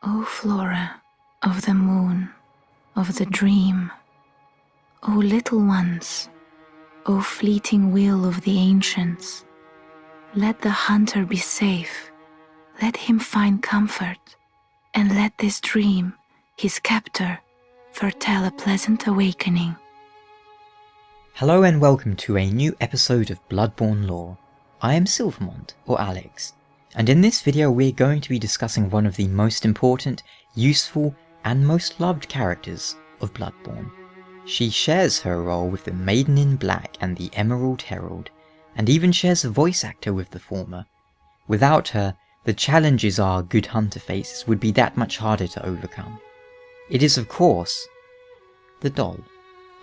O Flora of the moon, of the dream, O little ones, O fleeting will of the ancients, let the hunter be safe, let him find comfort, and let this dream, his captor, foretell a pleasant awakening. Hello and welcome to a new episode of Bloodborne lore. I am Mont, or Alex, and in this video we're going to be discussing one of the most important, useful, and most loved characters of Bloodborne. She shares her role with the Maiden in Black and the Emerald Herald, and even shares a voice actor with the former. Without her, the challenges our good hunter faces would be that much harder to overcome. It is, of course, the doll.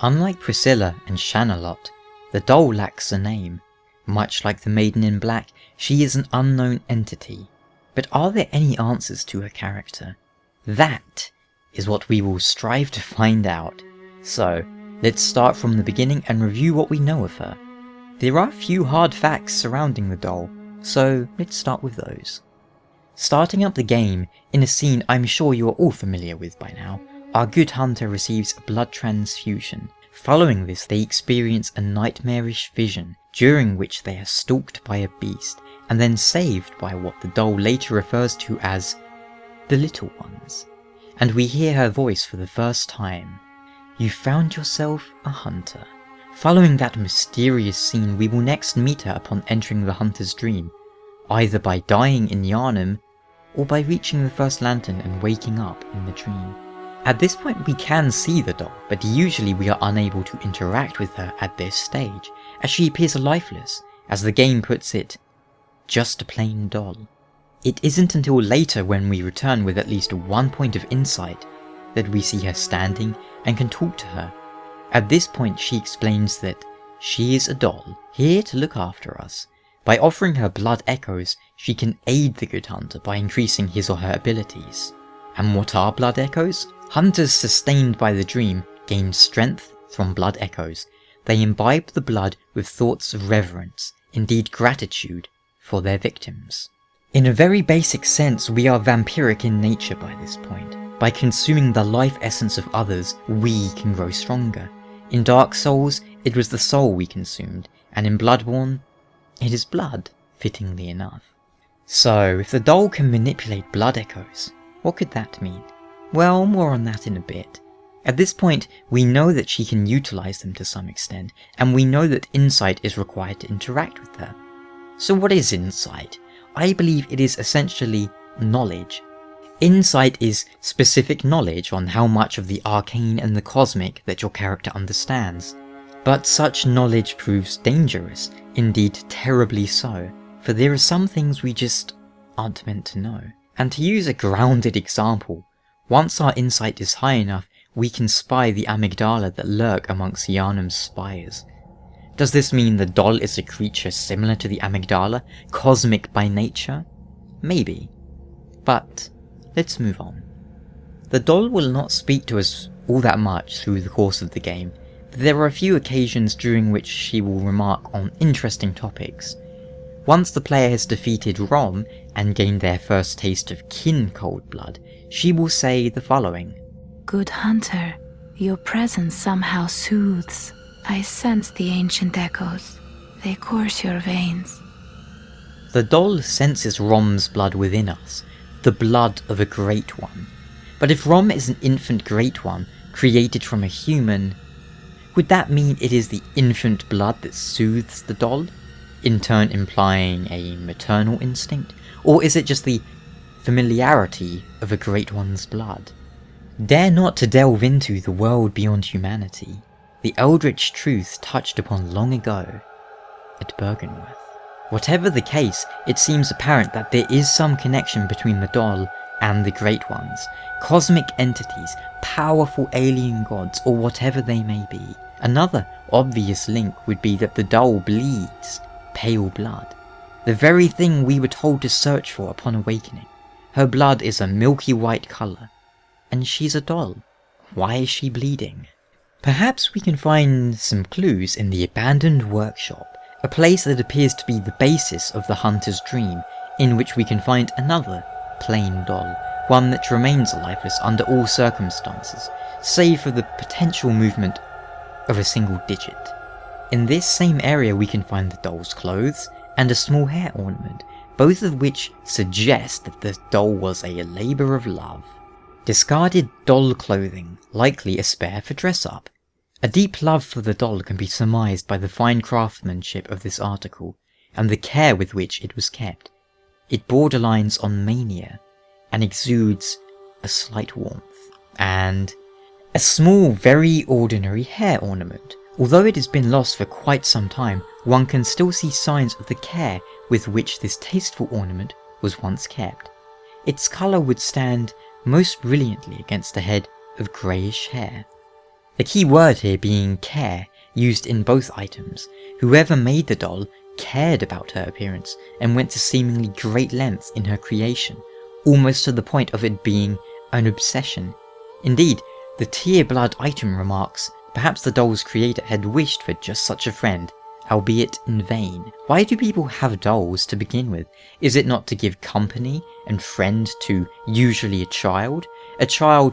Unlike Priscilla and Shanalot, the doll lacks a name. Much like the Maiden in Black, she is an unknown entity. But are there any answers to her character? That is what we will strive to find out. So, let's start from the beginning and review what we know of her. There are a few hard facts surrounding the doll, so let's start with those. Starting up the game, in a scene I'm sure you are all familiar with by now, our good hunter receives a blood transfusion. Following this, they experience a nightmarish vision, during which they are stalked by a beast, and then saved by what the doll later refers to as the Little Ones. And we hear her voice for the first time. You found yourself a hunter. Following that mysterious scene, we will next meet her upon entering the hunter's dream, either by dying in Yharnam, or by reaching the first lantern and waking up in the dream. At this point we can see the doll, but usually we are unable to interact with her at this stage, as she appears lifeless, as the game puts it, just a plain doll. It isn't until later when we return with at least one point of insight that we see her standing and can talk to her. At this point she explains that she is a doll, here to look after us. By offering her blood echoes, she can aid the good hunter by increasing his or her abilities. And what are blood echoes? Hunters sustained by the dream gain strength from blood echoes. They imbibe the blood with thoughts of reverence, indeed gratitude, for their victims. In a very basic sense, we are vampiric in nature by this point. By consuming the life essence of others, we can grow stronger. In Dark Souls, it was the soul we consumed, and in Bloodborne, it is blood, fittingly enough. So, if the doll can manipulate blood echoes, what could that mean? Well, more on that in a bit. At this point, we know that she can utilize them to some extent, and we know that insight is required to interact with her. So what is insight? I believe it is essentially knowledge. Insight is specific knowledge on how much of the arcane and the cosmic that your character understands. But such knowledge proves dangerous, indeed terribly so, for there are some things we just aren't meant to know. And to use a grounded example, once our insight is high enough, we can spy the amygdala that lurk amongst Yharnam's spires. Does this mean the doll is a creature similar to the amygdala, cosmic by nature? Maybe. But let's move on. The doll will not speak to us all that much through the course of the game, but there are a few occasions during which she will remark on interesting topics. Once the player has defeated Rom and gained their first taste of kin cold blood, she will say the following. Good hunter, your presence somehow soothes. I sense the ancient echoes. They course your veins. The doll senses Rom's blood within us, the blood of a Great One. But if Rom is an infant Great One, created from a human, would that mean it is the infant blood that soothes the doll, in turn implying a maternal instinct? Or is it just the familiarity of a Great One's blood? Dare not to delve into the world beyond humanity, the eldritch truth touched upon long ago at Byrgenwerth. Whatever the case, it seems apparent that there is some connection between the doll and the Great Ones, cosmic entities, powerful alien gods, or whatever they may be. Another obvious link would be that the doll bleeds pale blood, the very thing we were told to search for upon awakening. Her blood is a milky white colour, and she's a doll. Why is she bleeding? Perhaps we can find some clues in the abandoned workshop, a place that appears to be the basis of the hunter's dream, in which we can find another plain doll, one that remains lifeless under all circumstances, save for the potential movement of a single digit. In this same area we can find the doll's clothes and a small hair ornament, both of which suggest that the doll was a labour of love. Discarded doll clothing, likely a spare for dress-up. A deep love for the doll can be surmised by the fine craftsmanship of this article, and the care with which it was kept. It borderlines on mania, and exudes a slight warmth. And a small, very ordinary hair ornament. Although it has been lost for quite some time, one can still see signs of the care with which this tasteful ornament was once kept. Its colour would stand most brilliantly against a head of greyish hair. The key word here being care, used in both items. Whoever made the doll cared about her appearance and went to seemingly great lengths in her creation, almost to the point of it being an obsession. Indeed, the Tear Blood item remarks, perhaps the doll's creator had wished for just such a friend, albeit in vain. Why do people have dolls to begin with? Is it not to give company and friend to usually a child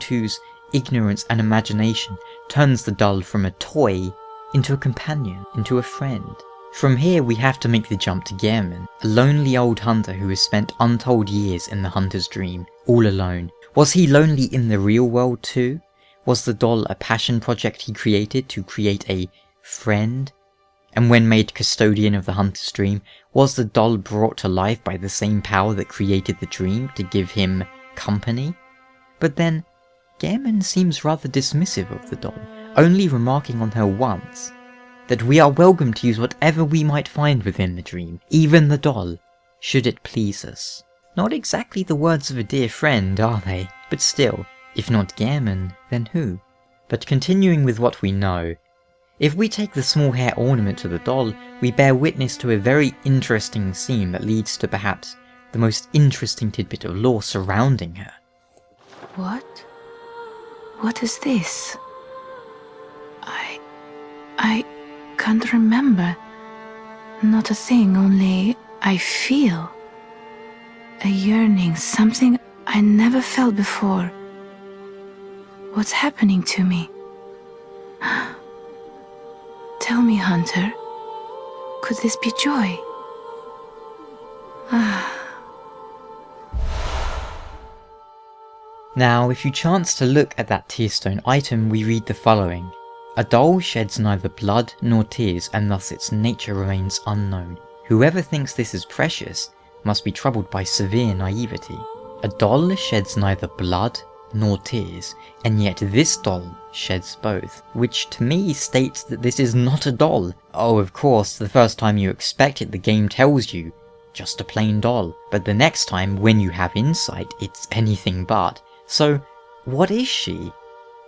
whose ignorance and imagination turns the doll from a toy into a companion, into a friend? From here we have to make the jump to Gehrman, a lonely old hunter who has spent untold years in the hunter's dream, all alone. Was he lonely in the real world too? Was the doll a passion project he created to create a friend? And when made custodian of the hunter's dream, was the doll brought to life by the same power that created the dream to give him company? But then, Gehrman seems rather dismissive of the doll, only remarking on her once, that we are welcome to use whatever we might find within the dream, even the doll, should it please us. Not exactly the words of a dear friend, are they? But still, if not Gehrman, then who? But continuing with what we know, if we take the small hair ornament to the doll, we bear witness to a very interesting scene that leads to perhaps the most interesting tidbit of lore surrounding her. What? What is this? I can't remember. Not a thing, only I feel. A yearning, something I never felt before. What's happening to me? Tell me, Hunter, could this be joy? Now, if you chance to look at that tearstone item, we read the following. A doll sheds neither blood nor tears, and thus its nature remains unknown. Whoever thinks this is precious must be troubled by severe naivety. A doll sheds neither blood nor tears, and yet this doll sheds both, which to me states that this is not a doll. Oh, of course, the first time you expect it, the game tells you, just a plain doll, but the next time, when you have insight, it's anything but. So, what is she?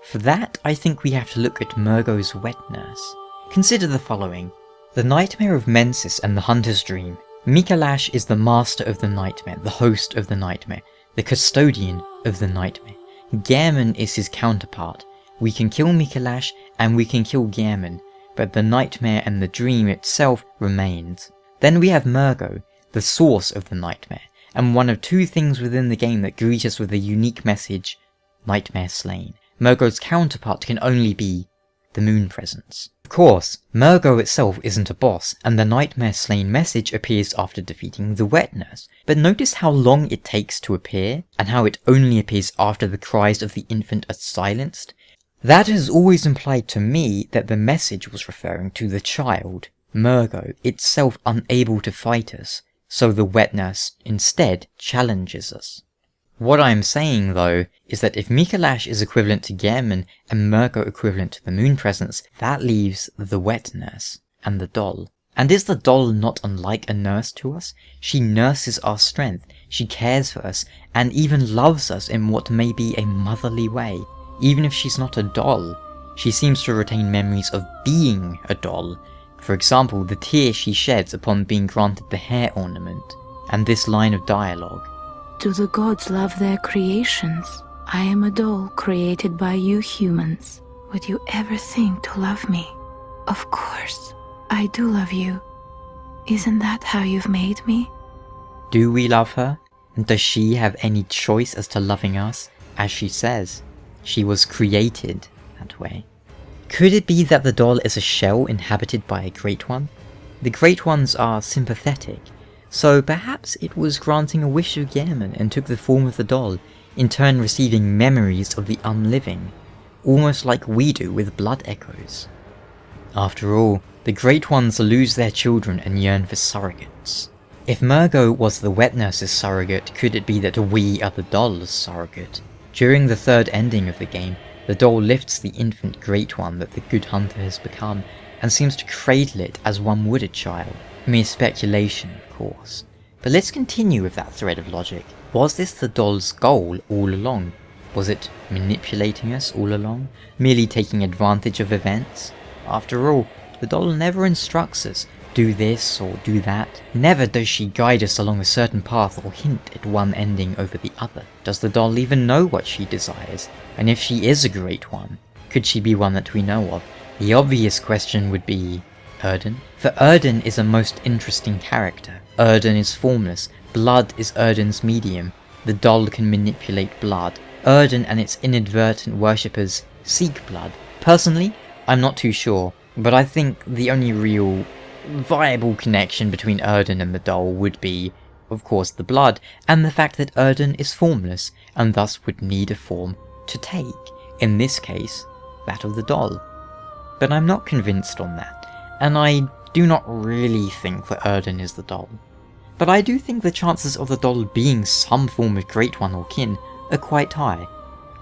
For that, I think we have to look at Mergo's wet nurse. Consider the following. The nightmare of Mensis and the hunter's dream. Mikolash is the master of the nightmare, the host of the nightmare, the custodian of the nightmare. Gehrman is his counterpart. We can kill Mikolash and we can kill Gehrman, but the nightmare and the dream itself remains. Then we have Mergo, the source of the nightmare, and one of two things within the game that greet us with a unique message, Nightmare Slain. Mergo's counterpart can only be the moon presence. Of course, Mergo itself isn't a boss, and the Nightmare Slain message appears after defeating the wet nurse, but notice how long it takes to appear, and how it only appears after the cries of the infant are silenced. That has always implied to me that the message was referring to the child, Mergo, itself unable to fight us, so the wet nurse instead challenges us. What I am saying though, is that if Mikolash is equivalent to Gehrman and Mergo equivalent to the moon presence, that leaves the wet nurse and the doll. And is the doll not unlike a nurse to us? She nurses our strength, she cares for us, and even loves us in what may be a motherly way. Even if she's not a doll, she seems to retain memories of being a doll. For example, the tear she sheds upon being granted the hair ornament, and this line of dialogue. Do the gods love their creations? I am a doll created by you humans. Would you ever think to love me? Of course, I do love you. Isn't that how you've made me? Do we love her? Does she have any choice as to loving us? As she says, she was created that way. Could it be that the doll is a shell inhabited by a Great One? The Great Ones are sympathetic, so perhaps it was granting a wish of Gehrman and took the form of the doll, in turn receiving memories of the unliving, almost like we do with blood echoes. After all, the Great Ones lose their children and yearn for surrogates. If Mergo was the wet nurse's surrogate, could it be that we are the doll's surrogate? During the third ending of the game, the doll lifts the infant Great One that the Good Hunter has become, and seems to cradle it as one would a child. Mere speculation, of course. But let's continue with that thread of logic. Was this the doll's goal all along? Was it manipulating us all along? Merely taking advantage of events? After all, the doll never instructs us, do this or do that. Never does she guide us along a certain path or hint at one ending over the other. Does the doll even know what she desires? And if she is a Great One, could she be one that we know of? The obvious question would be Erden? For Erden is a most interesting character. Erden is formless. Blood is Erden's medium. The doll can manipulate blood. Erden and its inadvertent worshippers seek blood. Personally, I'm not too sure, but I think the only real viable connection between Erden and the doll would be, of course, the blood, and the fact that Erden is formless, and thus would need a form to take, in this case, that of the doll. But I'm not convinced on that, and I do not really think that Erden is the doll. But I do think the chances of the doll being some form of Great One or kin are quite high.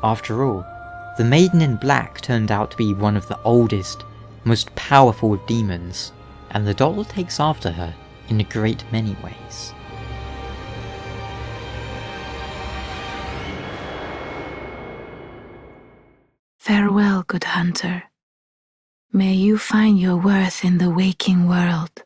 After all, the Maiden in Black turned out to be one of the oldest, most powerful of demons, and the doll takes after her in a great many ways. Farewell, Good Hunter. May you find your worth in the waking world.